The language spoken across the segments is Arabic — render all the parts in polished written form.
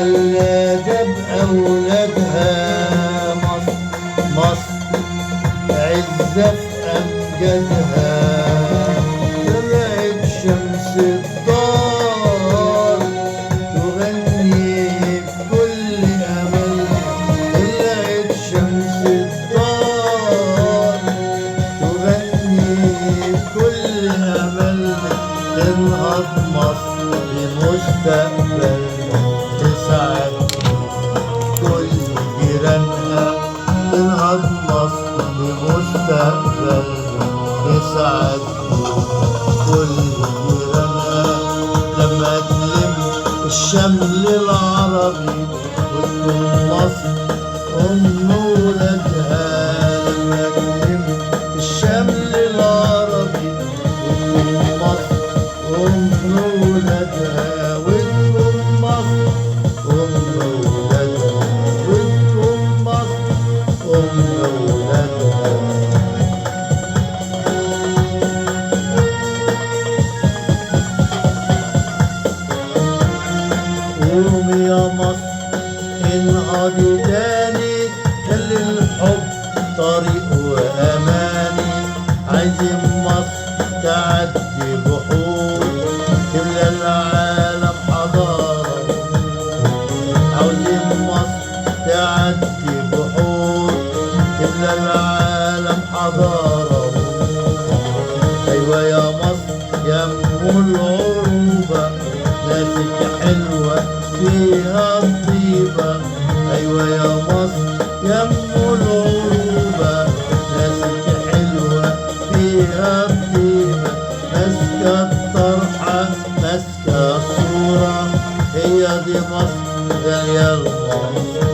ولادة بأولادها مصر، مصر عزة في أمجادها. طلعت شمس الدار تغني بكل أمل، طلعت شمس الدار تغني بكل أمل. تنهض مصر لمستقبل تسعد كل جيرانها، تنهض مصر لمستقبل تسعد كل جيرانها. لما تلم الشمل العربي وتكون مصر أم ولادها، لما تلم الشمل العربي وتكون مصر أم ولادها، وتكون مصر أم ولادها، وتكون مصر أم ولادها. قومي يا مصر انهضي تاني، خلي الحب طريق وأماني. عايزين مصر تعدي بحور تملى العالم حضارة، عاوزين مصر تعدي بحور تملى العالم حضارة. أيوة يا مصر يا أم العروبة، ناسك حلوة فيها الطيبة. أيوة يا مصر يا أم العروبة، ناسك حلوة فيها الطيبة. ماسكة الطرحة ماسكة الصورة، هي دي مصر غالية المنصورة.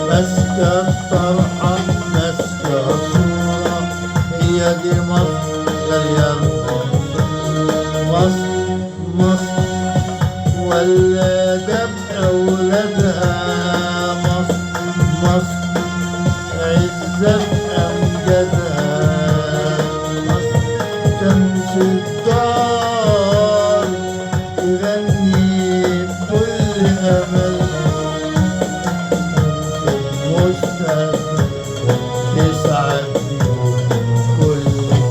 ماسكة الطرحة ماسكة الصورة، هي دي مصر غالية المنصورة. مصر مصر ولادة بأولادها مصر، مصر عزة أمجادها. مصر شمس الدار تغني بكل أمل، المستقبل تسعد كل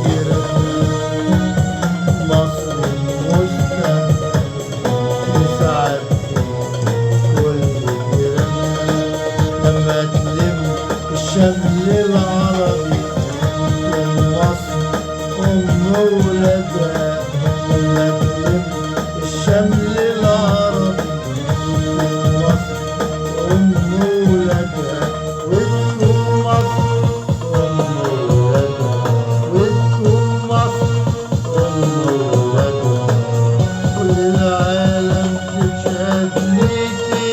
جيرانها. مصر المستقبل تسعد كل جيرانها. لما تلم الشمل العربي تكون مصر أم ولادها، لما تلم الشمل العربي تكون مصر أم ولادها، وتكون مصر أم ولادها، وتكون مصر أم ولادها. كل العالم تشهد ليكي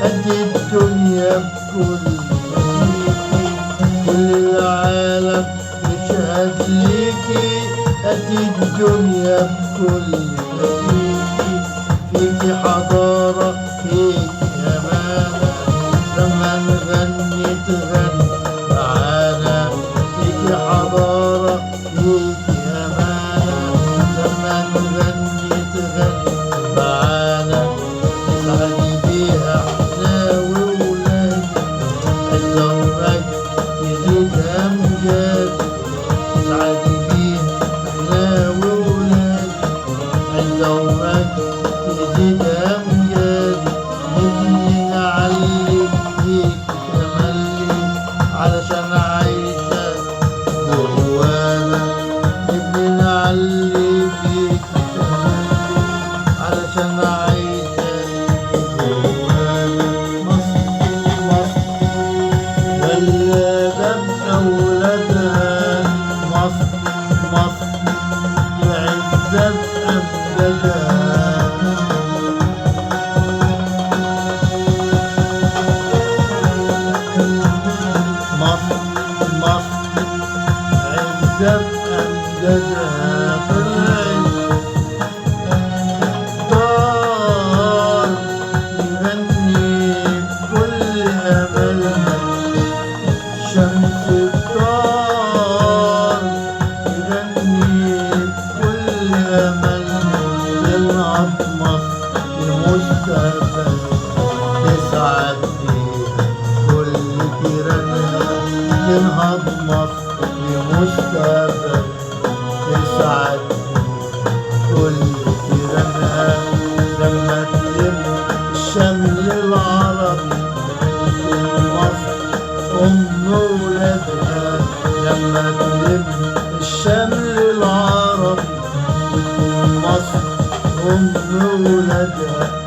قد الدنيا بكل مديكي، كل العالم تشهد ليكي قد الدنيا بكل مديكي. فيكي حضارة فيكي أمانة، لما نغني تغني معانا. فيكي حضارة فيكي أمانة، لما نغني تغني معانا. نسعد بيها احنا وولادك، عزة ومجد يزيد أمجادك. نسعد بيها احنا وولادك، عزة ومجد يزيد أمجادك. نبني نعلي فيك تملي علشان عايشة جوانا. نبني نعلي فيك تملي علشان عايشة جوانا. مصر مصر ولادة بأولادها مصر، مصر عزة أمجادها. مصر مصر عزة أمجادها. طلعت دار تغني بكل أملها، شمس الدار تغني بكل أملها. تنهض مصر لمستقبل تسعد فيها كل جيرانها تنهض مصر لمستقبل تسعد كل جيرانها لما تلم الشمل العربي تكون مصر أم ولادها لما تلم الشمل العربي تكون مصر أم ولادها